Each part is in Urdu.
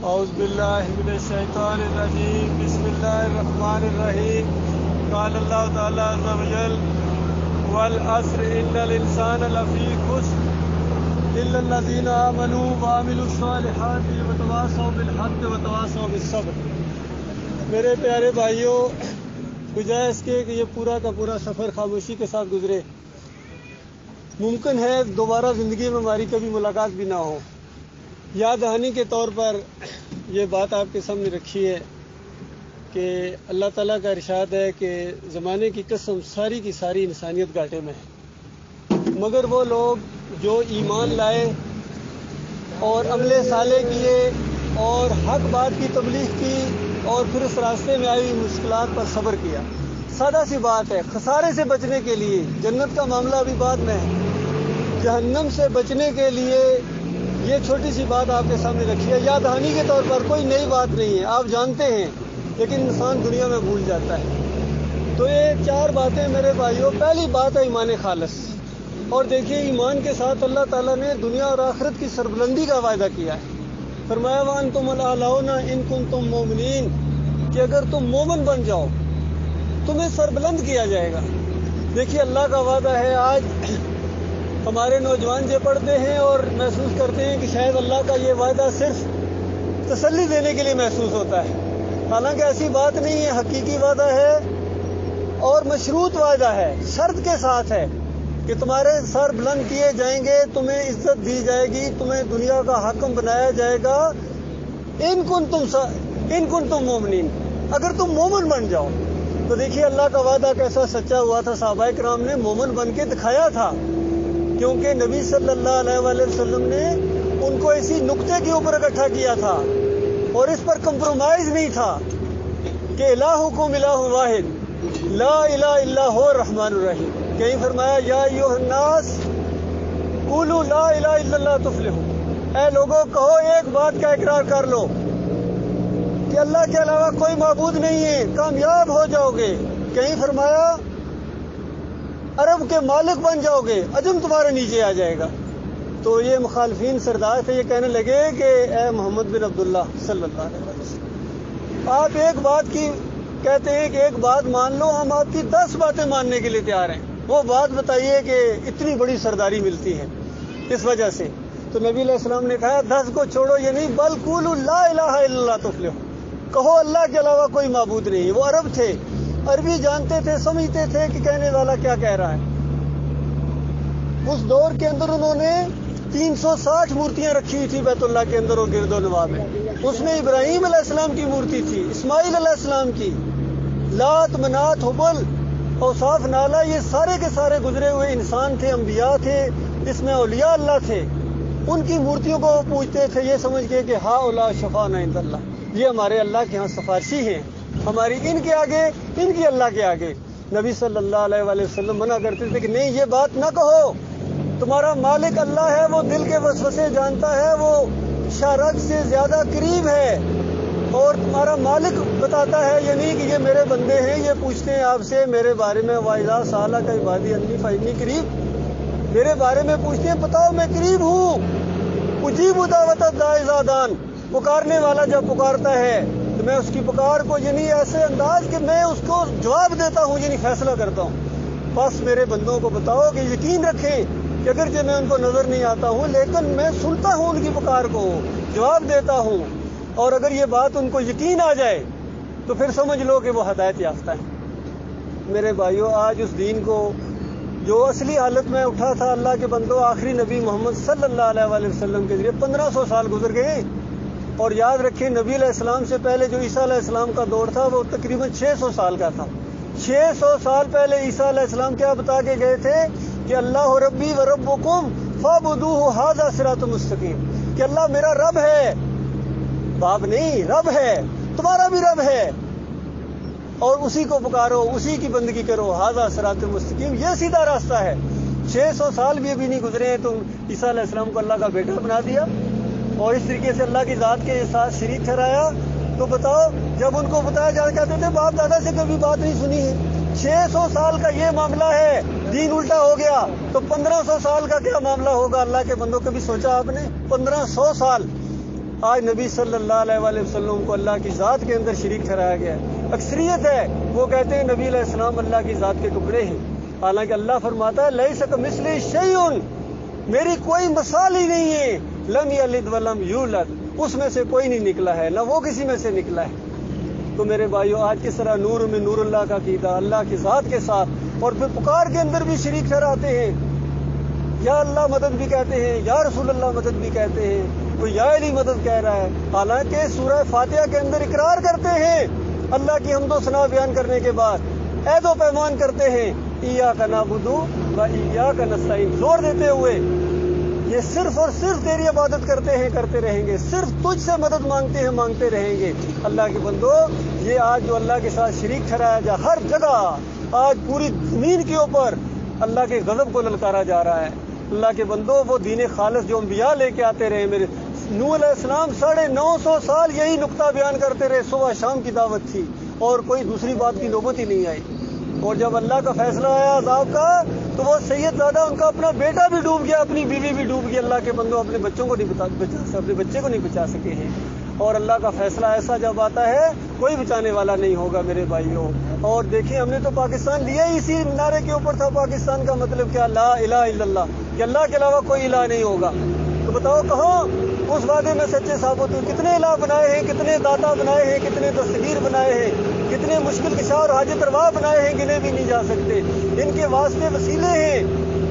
اعوذ باللہ من الشیطان الرجیم بسم اللہ الرحمن الرحیم قال اللہ تعالی عز وجل والعصر ان الانسان لفی خسر الا الذین آمنوا وعملوا الصالحات وتواصوا بالحق وتواصوا بالصبر۔ میرے پیارے بھائیوں، بجائے اس کے کہ یہ پورا کا پورا سفر خاموشی کے ساتھ گزرے، ممکن ہے دوبارہ زندگی میں ہماری کبھی ملاقات بھی نہ ہو۔ یاد دہانی کے طور پر یہ بات آپ کے سامنے رکھی ہے کہ اللہ تعالیٰ کا ارشاد ہے کہ زمانے کی قسم ساری کی ساری انسانیت گھاٹے میں ہے، مگر وہ لوگ جو ایمان لائے اور عمل صالح کیے اور حق بات کی تبلیغ کی اور پھر اس راستے میں آئی مشکلات پر صبر کیا۔ سادہ سی بات ہے، خسارے سے بچنے کے لیے جنت کا معاملہ ابھی بعد میں ہے، جہنم سے بچنے کے لیے یہ چھوٹی سی بات آپ کے سامنے رکھی ہے۔ یاد دہانی کے طور پر کوئی نئی بات نہیں ہے، آپ جانتے ہیں، لیکن انسان دنیا میں بھول جاتا ہے۔ تو یہ چار باتیں میرے بھائیوں، پہلی بات ہے ایمان خالص۔ اور دیکھیے، ایمان کے ساتھ اللہ تعالیٰ نے دنیا اور آخرت کی سربلندی کا وعدہ کیا ہے۔ فرمایا وَأَنْتُمُ الْأَعْلَوْنَ إِن كُنتُم مُؤْمِنِينَ، کہ اگر تم مومن بن جاؤ تمہیں سربلند کیا جائے گا۔ دیکھیے، اللہ کا وعدہ ہے۔ آج ہمارے نوجوان یہ پڑھتے ہیں اور محسوس کرتے ہیں کہ شاید اللہ کا یہ وعدہ صرف تسلی دینے کے لیے محسوس ہوتا ہے، حالانکہ ایسی بات نہیں ہے، حقیقی وعدہ ہے اور مشروط وعدہ ہے، شرط کے ساتھ ہے کہ تمہارے سر بلند کیے جائیں گے، تمہیں عزت دی جائے گی، تمہیں دنیا کا حاکم بنایا جائے گا۔ ان کنتم مومنین، اگر تم مومن بن جاؤ۔ تو دیکھیے اللہ کا وعدہ کیسا سچا ہوا تھا، صحابہ کرام نے مومن بن کے دکھایا تھا، کیونکہ نبی صلی اللہ علیہ وآلہ وسلم نے ان کو اسی نقطے کے اوپر اکٹھا کیا تھا اور اس پر کمپرومائز نہیں تھا کہ الہکم الہ واحد لا الہ الا هو الرحمن الرحیم۔ کہیں فرمایا یا ایھا الناس قولوا لا الہ الا اللہ تفلحوا، اے لوگوں کہو ایک بات کا اقرار کر لو کہ اللہ کے علاوہ کوئی معبود نہیں ہے، کامیاب ہو جاؤ گے۔ کہیں فرمایا عرب کے مالک بن جاؤ گے، عجم تمہارے نیچے آ جائے گا۔ تو یہ مخالفین سردار تھے، یہ کہنے لگے کہ اے محمد بن عبداللہ صلی اللہ علیہ وسلم، آپ ایک بات کی کہتے ہیں کہ ایک بات مان لو، ہم آپ کی 10 باتیں ماننے کے لیے تیار ہیں، وہ بات بتائیے کہ اتنی بڑی سرداری ملتی ہے اس وجہ سے۔ تو نبی علیہ السلام نے کہا 10 کو چھوڑو، یہ نہیں، بل قولوا لا الہ الا اللہ تفلحوا، کہو اللہ کے علاوہ کوئی معبود نہیں ہے۔ وہ عرب تھے، عربی جانتے تھے، سمجھتے تھے کہ کہنے والا کیا کہہ رہا ہے۔ اس دور کے اندر انہوں نے 360 مورتیاں رکھی ہوئی تھی بیت اللہ کے اندر اور گرد و نواح میں۔ اس میں ابراہیم علیہ السلام کی مورتی تھی، اسماعیل علیہ السلام کی، لات، منات، حبل، اوصاف، نالا، یہ سارے کے سارے گزرے ہوئے انسان تھے، انبیاء تھے، اس میں اولیاء اللہ تھے۔ ان کی مورتیوں کو وہ پوجتے تھے یہ سمجھ کے کہ ہؤلاء شفاعنا عند اللہ، یہ ہمارے اللہ کے ہاں سفارشی ہیں، ہماری ان کے آگے، ان کی اللہ کے آگے۔ نبی صلی اللہ علیہ وآلہ وسلم منع کرتے تھے کہ نہیں، یہ بات نہ کہو، تمہارا مالک اللہ ہے، وہ دل کے وسوسے جانتا ہے، وہ شرک سے زیادہ قریب ہے، اور تمہارا مالک بتاتا ہے، یہ نہیں کہ یہ میرے بندے ہیں، یہ پوچھتے ہیں آپ سے میرے بارے میں، وَإِذَا سَأَلَكَ عِبَادِي عَنِّي فَإِنِّي قَرِيبٌ، میرے بارے میں پوچھتے ہیں، بتاؤ میں قریب ہوں، اجیب دعوت الداعی اذا دعان، پکارنے والا جب پکارتا ہے تو میں اس کی پکار کو یعنی ایسے انداز کہ میں اس کو جواب دیتا ہوں، یعنی فیصلہ کرتا ہوں۔ بس میرے بندوں کو بتاؤ کہ یقین رکھیں کہ اگرچہ میں ان کو نظر نہیں آتا ہوں، لیکن میں سنتا ہوں ان کی پکار کو، جواب دیتا ہوں، اور اگر یہ بات ان کو یقین آ جائے تو پھر سمجھ لو کہ وہ ہدایت یافتہ ہے۔ میرے بھائیوں، آج اس دین کو جو اصلی حالت میں اٹھا تھا، اللہ کے بندوں، آخری نبی محمد صلی اللہ علیہ وآلہ وسلم کے ذریعے 1500 سال گزر گئے، اور یاد رکھیں نبی علیہ السلام سے پہلے جو عیسیٰ علیہ السلام کا دور تھا وہ تقریباً 600 سال کا تھا۔ 600 سال پہلے عیسیٰ علیہ السلام کیا بتا کے گئے تھے کہ اللہ ربی و ربکم فاعبدوہ ھذا صراط مستقیم، کہ اللہ میرا رب ہے، باپ نہیں، رب ہے، تمہارا بھی رب ہے، اور اسی کو پکارو، اسی کی بندگی کرو، ھذا صراط مستقیم، یہ سیدھا راستہ ہے۔ 600 سال بھی ابھی نہیں گزرے ہیں تو عیسیٰ علیہ السلام کو اللہ کا بیٹا بنا دیا اور اس طریقے سے اللہ کی ذات کے ساتھ شریک ٹھہرایا۔ تو بتاؤ، جب ان کو بتایا جا کہتے تھے باپ دادا سے کبھی بات نہیں سنی ہے، 600 سال کا یہ معاملہ ہے، دین الٹا ہو گیا تو 1500 سال کا کیا معاملہ ہوگا؟ اللہ کے بندوں کبھی سوچا آپ نے؟ 1500 سال آج نبی صلی اللہ علیہ وآلہ وسلم کو اللہ کی ذات کے اندر شریک ٹھہرایا گیا ہے۔ اکثریت ہے وہ کہتے ہیں نبی علیہ السلام اللہ کی ذات کے ٹکڑے ہیں، حالانکہ اللہ فرماتا ہے لیس کمثلہ شیء، میری کوئی مثال ہی نہیں ہے، لم یلد ولم یولد، اس میں سے کوئی نہیں نکلا ہے، نہ وہ کسی میں سے نکلا ہے۔ تو میرے بھائیو، آج کس طرح نور میں نور اللہ کا عقیدہ اللہ کی ذات کے ساتھ، اور پھر پکار کے اندر بھی شریک ٹھہراتے ہیں، یا اللہ مدد بھی کہتے ہیں، یا رسول اللہ مدد بھی کہتے ہیں، کوئی یا علی مدد کہہ رہا ہے، حالانکہ سورہ فاتحہ کے اندر اقرار کرتے ہیں اللہ کی حمد و ثنا بیان کرنے کے بعد عہد و پیمان کرتے ہیں ایاک نعبد و ایاک نستعین، زور دیتے ہوئے یہ صرف اور صرف تیری عبادت کرتے ہیں، کرتے رہیں گے، صرف تجھ سے مدد مانگتے ہیں، مانگتے رہیں گے۔ اللہ کے بندو، یہ آج جو اللہ کے ساتھ شریک ٹھہرایا جا ہر جگہ، آج پوری زمین کے اوپر اللہ کے غضب کو للکارا جا رہا ہے۔ اللہ کے بندو، وہ دین خالص جو انبیاء لے کے آتے رہے، میرے نوح علیہ السلام 950 سال یہی نقطہ بیان کرتے رہے، صبح شام کی دعوت تھی اور کوئی دوسری بات کی نوبت ہی نہیں آئی۔ اور جب اللہ کا فیصلہ آیا عذاب کا، تو وہ سید زادہ، ان کا اپنا بیٹا بھی ڈوب گیا، اپنی بیوی بھی ڈوب گئی۔ اللہ کے بندوں، اپنے بچوں کو نہیں اپنے بچے کو نہیں بچا سکے ہیں، اور اللہ کا فیصلہ ایسا جب آتا ہے کوئی بچانے والا نہیں ہوگا میرے بھائیوں۔ اور دیکھیں، ہم نے تو پاکستان لیا ہی اسی نعرے کے اوپر تھا، پاکستان کا مطلب کیا؟ لا الہ الا اللہ، کہ اللہ کے علاوہ کوئی الہ نہیں ہوگا۔ تو بتاؤ کہاں اس وعدے میں سچے ثابت ہوئے؟ کتنے الہ بنائے ہیں، کتنے داتا بنائے ہیں، کتنے دستگیر بنائے ہیں، کتنے مشکل کشا اور حاجت روا بنائے ہیں، گنے بھی نہیں جا سکتے۔ ان کے واسطے وسیلے ہیں،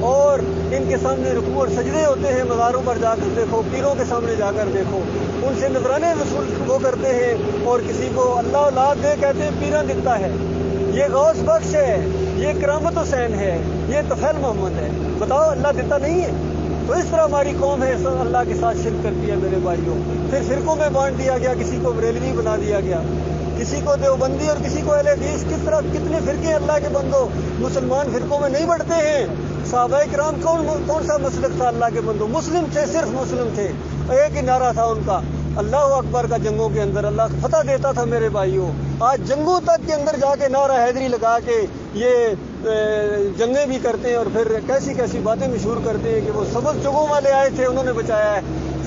اور ان کے سامنے رکوع اور سجدے ہوتے ہیں۔ مزاروں پر جا کر دیکھو، پیروں کے سامنے جا کر دیکھو، ان سے نذرانے وصول وہ کرتے ہیں، اور کسی کو اللہ اولاد دے کہتے ہیں پیرا دیتا ہے، یہ غوث بخش ہے، یہ کرامت حسین ہے، یہ طفیل محمد ہے۔ بتاؤ اللہ دیتا نہیں ہے؟ تو اس طرح ہماری قوم ہے، اللہ کے ساتھ شرک کرتی ہے میرے بھائیوں۔ پھر فرقوں میں بانٹ دیا گیا، کسی کو بریلوی بنا دیا گیا، کسی کو دیوبندی اور کسی کو اہل حدیث۔ کس طرح کتنے فرقے اللہ کے بندوں، مسلمان فرقوں میں نہیں بڑھتے ہیں۔ صحابہ کرام کون سا مسلک تھا اللہ کے بندوں؟ مسلم تھے، صرف مسلم تھے، ایک ہی نعرہ تھا ان کا، اللہ اکبر کا۔ جنگوں کے اندر اللہ فتح دیتا تھا میرے بھائیوں۔ آج جنگوں تک کے اندر جا کے نعرہ حیدری لگا کے یہ جنگیں بھی کرتے ہیں، اور پھر کیسی کیسی باتیں مشہور کرتے ہیں کہ وہ سبز چگوں والے آئے تھے، انہوں نے بچایا ہے،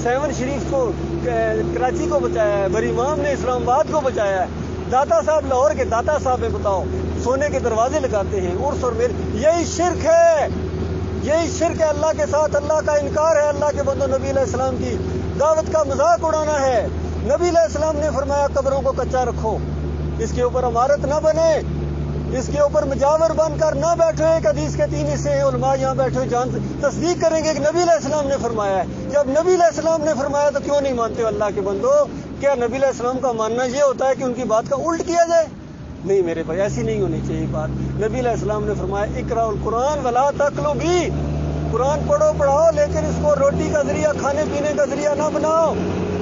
7 شریف کو، کراچی کو بچایا ہے، بری امام نے اسلام آباد کو بچایا ہے، داتا صاحب لاہور کے داتا صاحب ہیں، بتاؤ سونے کے دروازے لگاتے ہیں، عرس اور میل۔ یہی شرک ہے، یہی شرک ہے اللہ کے ساتھ، اللہ کا انکار ہے اللہ کے بندوں۔ نبی علیہ السلام کی دعوت کا مذاق اڑانا ہے۔ نبی علیہ السلام نے فرمایا قبروں کو کچا رکھو، اس کے اوپر عمارت نہ بنے، اس کے اوپر مجاور بن کر نہ بیٹھو۔ ایک حدیث کے 3 حصے ہیں، علماء یہاں بیٹھے جان تصدیق کریں گے کہ نبی علیہ السلام نے فرمایا ہے۔ جب نبی علیہ السلام نے فرمایا تو کیوں نہیں مانتے اللہ کے بندو؟ کیا نبی علیہ السلام کا ماننا یہ ہوتا ہے کہ ان کی بات کا الٹ کیا جائے؟ نہیں میرے بھائی، ایسی نہیں ہونی چاہیے بات۔ نبی علیہ السلام نے فرمایا اقرأ القرآن ولا تاکلوا بہ، قرآن پڑھو پڑھاؤ، لیکن اس کو روٹی کا ذریعہ، کھانے پینے کا ذریعہ نہ بناؤ۔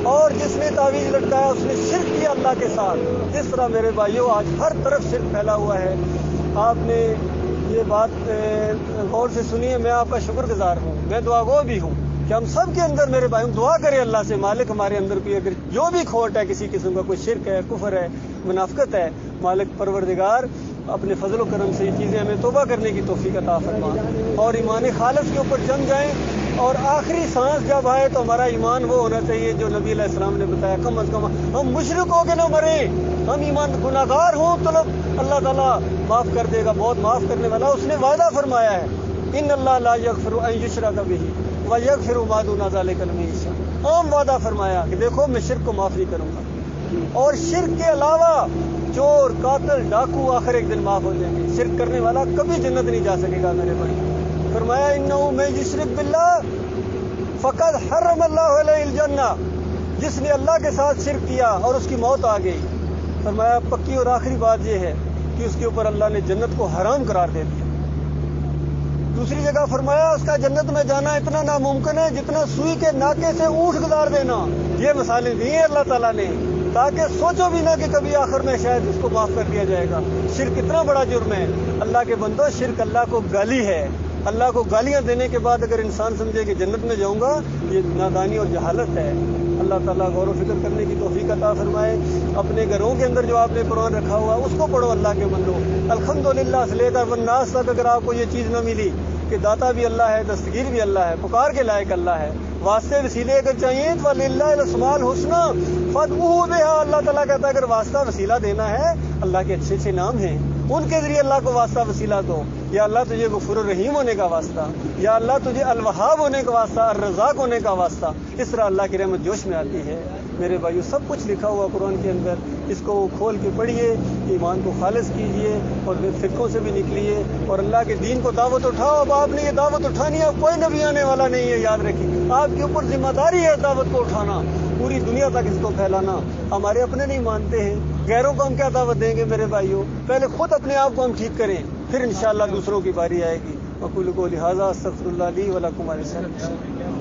اور جس نے تعویذ لٹکایا اس نے شرک کیا اللہ کے ساتھ۔ جس طرح میرے بھائیوں آج ہر طرف شرک پھیلا ہوا ہے۔ آپ نے یہ بات غور سے سنی ہے، میں آپ کا شکر گزار ہوں، میں دعا گو بھی ہوں کہ ہم سب کے اندر میرے بھائیوں دعا کریں اللہ سے، مالک ہمارے اندر کوئی اگر جو بھی کھوٹ ہے، کسی قسم کا کوئی شرک ہے، کفر ہے، منافقت ہے، مالک پروردگار اپنے فضل و کرم سے یہ چیزیں ہمیں توبہ کرنے کی توفیق عطا فرما، اور ایمان خالص کے اوپر جم جائیں۔ اور آخری سانس جب آئے تو ہمارا ایمان وہ ہونا چاہیے جو نبی علیہ السلام نے بتایا، کم از کم ہم مشرک ہو کے نہ مریں، ہم ایمان گناہگار ہوں تو اللہ تعالیٰ معاف کر دے گا، بہت معاف کرنے والا۔ اس نے وعدہ فرمایا ہے ان اللہ لا یغفر ان یشرک بہ ویغفر ما دون ذلک لمن یشاء، عام وعدہ فرمایا کہ دیکھو میں شرک کو معاف نہیں کروں گا، اور شرک کے علاوہ چور، قاتل، ڈاکو آخر ایک دن معاف ہو جائیں گے، شرک کرنے والا کبھی جنت نہیں جا سکے گا میرے بھائی۔ فرمایا انہ من یشرک باللہ فقد حرم اللہ علیہ الجنہ، جس نے اللہ کے ساتھ شرک کیا اور اس کی موت آ گئی، فرمایا پکی اور آخری بات یہ ہے کہ اس کے اوپر اللہ نے جنت کو حرام قرار دے دیا۔ دوسری جگہ فرمایا اس کا جنت میں جانا اتنا ناممکن ہے جتنا سوئی کے ناکے سے اونٹ گزار دینا۔ یہ مثالیں دی ہیں اللہ تعالیٰ نے تاکہ سوچو بھی نہ کہ کبھی آخر میں شاید اس کو معاف کر دیا جائے گا۔ شرک اتنا بڑا جرم ہے اللہ کے بندو، شرک اللہ کو گالی ہے۔ اللہ کو گالیاں دینے کے بعد اگر انسان سمجھے کہ جنت میں جاؤں گا، یہ نادانی اور جہالت ہے۔ اللہ تعالیٰ غور و فکر کرنے کی توفیق عطا فرمائے۔ اپنے گھروں کے اندر جو آپ نے قرآن رکھا ہوا اس کو پڑھو اللہ کے بندو۔ الحمدللہ سے لے کر والناس تک اگر آپ کو یہ چیز نہ ملی کہ داتا بھی اللہ ہے، دستگیر بھی اللہ ہے، پکار کے لائق اللہ ہے، واسطے وسیلے اگر چاہیے تو وَلِلَّهِ الْأَسْمَاءُ الْحُسْنَىٰ فَادْعُوهُ بِهَا، اللہ تعالیٰ کہتا ہے اگر واسطہ وسیلہ دینا ہے، اللہ کے اچھے اچھے نام ہیں، ان کے ذریعے اللہ کو واسطہ وسیلہ دو. یا اللہ تجھے غفور الرحیم ہونے کا واسطہ، یا اللہ تجھے الوہاب ہونے کا واسطہ، الرزاق ہونے کا واسطہ. اس طرح اللہ کی رحمت جوش میں آتی ہے. میرے بھائیو، سب کچھ لکھا ہوا قرآن کے اندر، اس کو کھول کے پڑھیے، ایمان کو خالص کیجیے اور فرقوں سے بھی نکلیے اور اللہ کے دین کو دعوت اٹھاؤ. اب آپ نے یہ دعوت اٹھانی ہے، اب کوئی نبی آنے والا نہیں ہے، یاد رکھیے. آپ کے اوپر ذمہ داری ہے دعوت کو اٹھانا، پوری دنیا تک اس کو پھیلانا. ہمارے اپنے نہیں مانتے ہیں، غیروں کو ہم کیا دعوت دیں گے؟ میرے بھائیوں، پہلے خود اپنے آپ کو ہم ٹھیک کریں، پھر انشاءاللہ دوسروں کی باری آئے گی. وَقُولُوا قَوْلِي هَٰذَا أَسْتَغْفِرُ اللَّهَ لِي وَلَكُمْ وَلِسَائِرِ الْمُسْلِمِينَ.